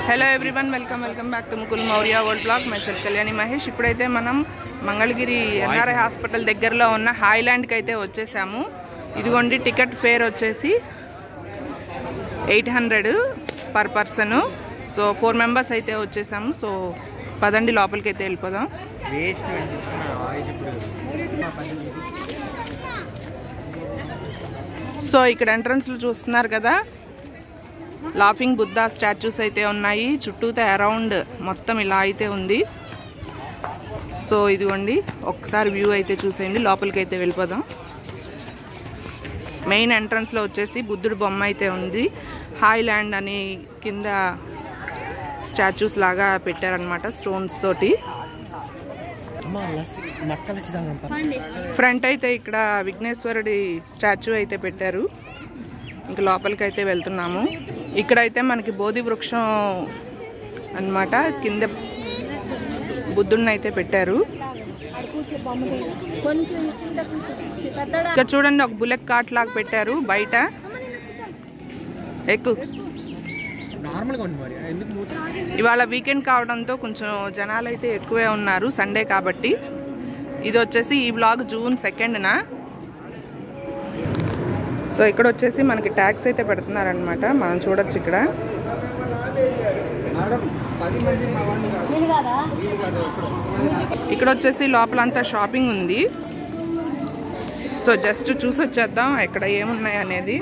Hello everyone, welcome back to Mukul Maurya world blog. Myself Kalyani Mahesh. ఇప్పుడైతే మనం Mangalagiri NRI hospital దగ్గరలో ఉన్న హాయ్లాండ్కి అయితే వచ్చేసాము. ఇదిగోండి, టికెట్ ఫేర్ వచ్చేసి 800 పర్ పర్సన్. సో 4 మెంబర్స్ అయితే వచ్చేసాము. సో పదండి లోపలికి అయితే వెళ్ళిపోదాం. సో ఇక్కడ ఎంట్రన్స్లో చూస్తున్నారు కదా, లాఫింగ్ బుద్ధా స్టాచ్యూస్ అయితే ఉన్నాయి. చుట్టూతో అరౌండ్ మొత్తం ఇలా అయితే ఉంది. సో ఇదిగోండి, ఒక్కసారి వ్యూ అయితే చూసేయండి. లోపలికి అయితే వెళ్ళిపోదాం. మెయిన్ ఎంట్రన్స్లో వచ్చేసి బుద్ధుడు బొమ్మ అయితే ఉంది. హాయ్లాండ్ అని కింద స్టాచ్యూస్ లాగా పెట్టారనమాట, స్టోన్స్ తోటి. ఫ్రంట్ అయితే ఇక్కడ విఘ్నేశ్వరుడి స్టాచ్యూ అయితే పెట్టారు. ఇంక లోపలికి అయితే వెళ్తున్నాము. ఇక్కడైతే మనకి బోధి వృక్షం అన్నమాట, కింద బుద్ధుడిని అయితే పెట్టారు. ఇక్కడ చూడండి, ఒక బుల్లెట్ కార్ట్ లాగా పెట్టారు బయట. ఎక్కు. ఇవాళ వీకెండ్ కావడంతో కొంచెం జనాలు అయితే ఎక్కువే ఉన్నారు, సండే కాబట్టి. ఇది వచ్చేసి ఈ వ్లాగ్ జూన్ 2న. సో ఇక్కడ వచ్చేసి మనకి ట్యాక్స్ అయితే పెడుతున్నారనమాట, మనం చూడొచ్చు. ఇక్కడ వచ్చేసి లోపలంతా షాపింగ్ ఉంది. సో జస్ట్ చూసి వచ్చేద్దాం ఇక్కడ ఏమున్నాయి అనేది.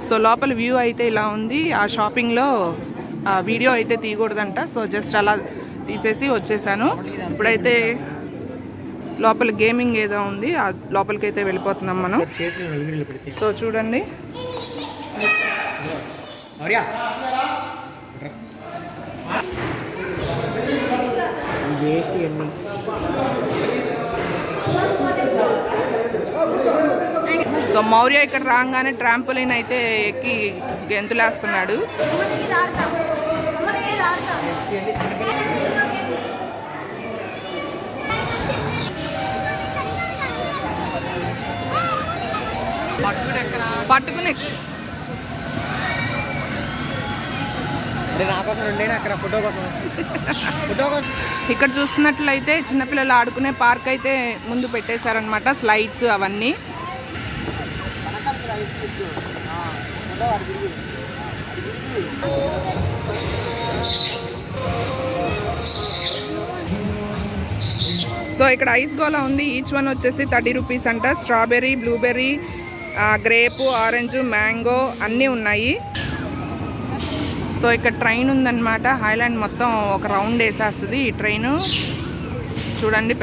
సో లోపల వ్యూ అయితే ఇలా ఉంది. ఆ షాపింగ్లో వీడియో అయితే తీయకూడదంట. సో జస్ట్ అలా తీసేసి వచ్చేసాను. ఇప్పుడైతే లోపల గేమింగ్ ఏదో ఉంది, ఆ లోపలికి అయితే వెళ్ళిపోతున్నాం మనం. సో చూడండి, సో మౌర్య ఇక్కడ రాగానే ట్రాంపోలిన్ అయితే ఎక్కి గెంతులేస్తున్నాడు. పట్టుకుని ఇక్కడ చూస్తున్నట్లయితే చిన్నపిల్లలు ఆడుకునే పార్క్ అయితే ముందు పెట్టేశారనమాట, స్లైడ్స్ అవన్నీ. సో ఇక్కడ ఐస్ గోలా ఉంది. ఈచ్ వన్ వచ్చేసి 30 రూపీస్ అంట. Strawberry, blueberry, grape, orange, mango అన్నీ ఉన్నాయి. సో ఇక్కడ ట్రైన్ ఉందన్నమాట. హాయ్లాండ్ మొత్తం ఒక రౌండ్ వేసేస్తుంది ఈ ట్రైను. చూడండి,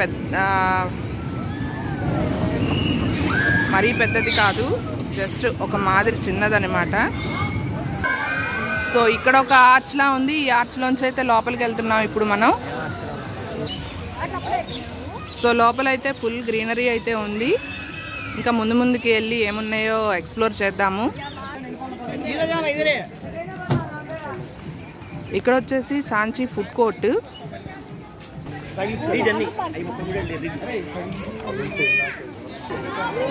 మరీ పెద్దది కాదు, జస్ట్ ఒక మాదిరి చిన్నదనమాట. సో ఇక్కడ ఒక ఆర్చ్లా ఉంది. ఈ ఆర్చ్లోంచి అయితే లోపలికి వెళ్తున్నాం ఇప్పుడు మనం. సో లోపలైతే ఫుల్ గ్రీనరీ అయితే ఉంది. ఇంకా ముందుకి వెళ్ళి ఏమున్నాయో ఎక్స్ప్లోర్ చేద్దాము. ఇక్కడ వచ్చేసి సాంచి ఫుడ్ కోర్ట్.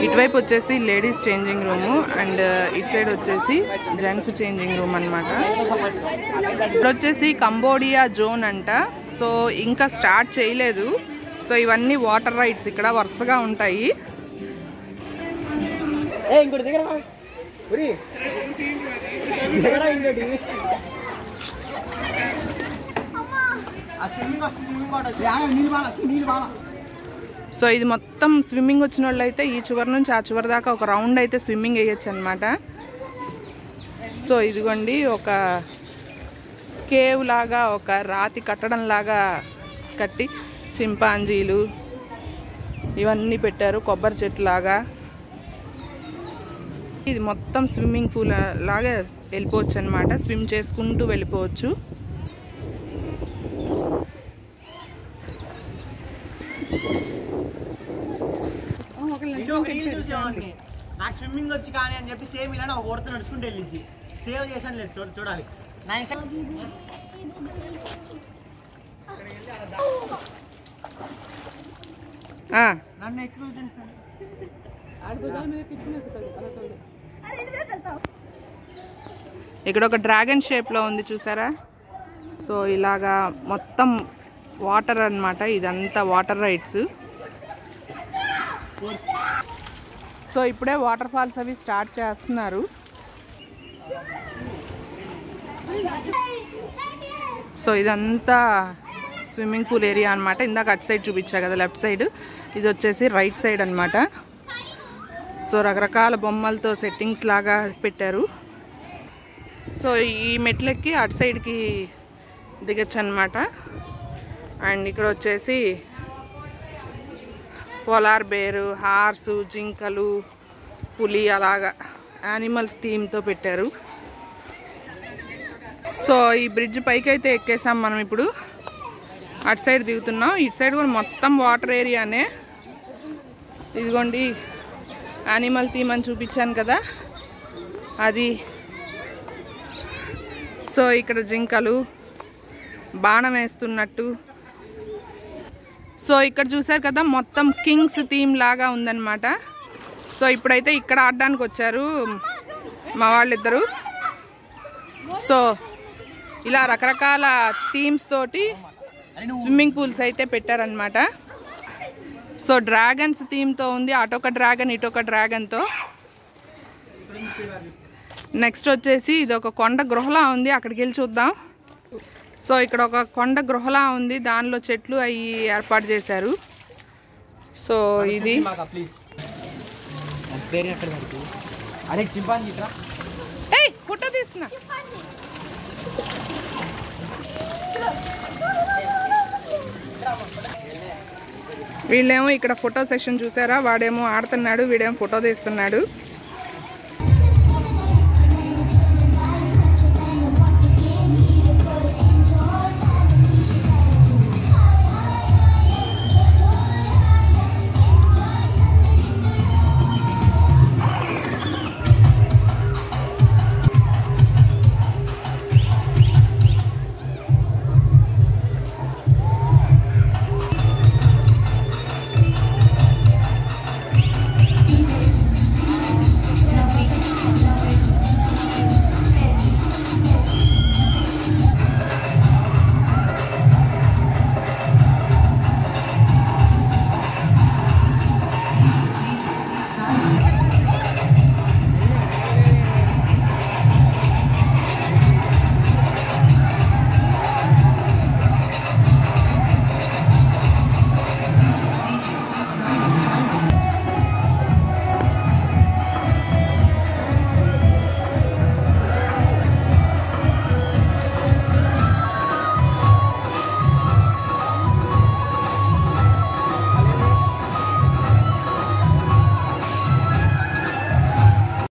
ఇటువైపు వచ్చేసి లేడీస్ చేంజింగ్ రూము అండ్ ఇటు సైడ్ వచ్చేసి జెంట్స్ చేంజింగ్ రూమ్ అనమాట. ఇక్కడ వచ్చేసి కంబోడియా జోన్ అంట. సో ఇంకా స్టార్ట్ చేయలేదు. సో ఇవన్నీ వాటర్ రైడ్స్ ఇక్కడ వరుసగా ఉంటాయి. సో ఇది మొత్తం స్విమ్మింగ్ వచ్చిన వాళ్ళు అయితే ఈ చివరి నుంచి ఆ చివరి దాకా ఒక రౌండ్ అయితే స్విమ్మింగ్ వేయచ్చు అనమాట. సో ఇదిగోండి, ఒక కేవ్ లాగా, ఒక రాతి కట్టడం లాగా కట్టి చింపాంజీలు ఇవన్నీ పెట్టారు, కొబ్బరి చెట్టు లాగా. ఇది మొత్తం స్విమ్మింగ్ పూల్ లాగా వెళ్ళిపోవచ్చు అనమాట. స్విమ్ చేసుకుంటూ వెళ్ళిపోవచ్చు. నాకు స్విమ్మింగ్ వచ్చి కానీ అని చెప్పి సేమ్ ఇలా ఒక ఓడతో నడుచుకుంటూ వెళ్ళింది. సేవ్ చేశాను లేదు, చూడాలి. నన్ను ఎక్కువ ఇక్కడ ఒక డ్రాగన్ షేప్లో ఉంది చూసారా. సో ఇలాగా మొత్తం వాటర్ అన్నమాట, ఇదంతా వాటర్ రైడ్స్. సో ఇప్పుడే వాటర్ ఫాల్స్ అవి స్టార్ట్ చేస్తున్నారు. సో ఇదంతా స్విమ్మింగ్ పూల్ ఏరియా అనమాట. ఇందాక అటు సైడ్ చూపించా కదా లెఫ్ట్ సైడ్, ఇది వచ్చేసి రైట్ సైడ్ అనమాట. సో రకరకాల బొమ్మలతో సెట్టింగ్స్ లాగా పెట్టారు. సో ఈ మెట్లెక్కి అటు సైడ్కి దిగచ్చు అనమాట. అండ్ ఇక్కడ వచ్చేసి పోలార్ బేరు, హార్సు, జింకలు, పులి అలాగా యానిమల్స్ థీమ్తో పెట్టారు. సో ఈ బ్రిడ్జ్ పైకి అయితే ఎక్కేసాం మనం. ఇప్పుడు అటు సైడ్ దిగుతున్నాం. ఇటు సైడ్ కూడా మొత్తం వాటర్ ఏరియానే. ఇదిగోండి యానిమల్ థీమ్ అని చూపించాను కదా అది. సో ఇక్కడ జింకలు బాణం వేస్తున్నట్టు. సో ఇక్కడ చూసారు కదా మొత్తం కింగ్స్ థీమ్ లాగా ఉందన్నమాట. సో ఇప్పుడైతే ఇక్కడ ఆడడానికి వచ్చారు మా వాళ్ళిద్దరు. సో ఇలా రకరకాల థీమ్స్ తోటి స్విమ్మింగ్ పూల్స్ అయితే పెట్టారనమాట. సో డ్రాగన్స్ థీమ్తో ఉంది, అటొక డ్రాగన్ ఇటొక డ్రాగన్తో. నెక్స్ట్ వచ్చేసి ఇది ఒక కొండ గృహలా ఉంది, అక్కడికి వెళ్ళి చూద్దాం. సో ఇక్కడ ఒక కొండ గృహలా ఉంది, దానిలో చెట్లు అవి ఏర్పాటు చేశారు. సో ఇది ఫోటో తీసుకున్నా. వీళ్ళేమో ఇక్కడ ఫోటో సెషన్ చూసారా, వాడేమో ఆడుతున్నాడు, వీడేమో ఫోటో తీస్తున్నాడు.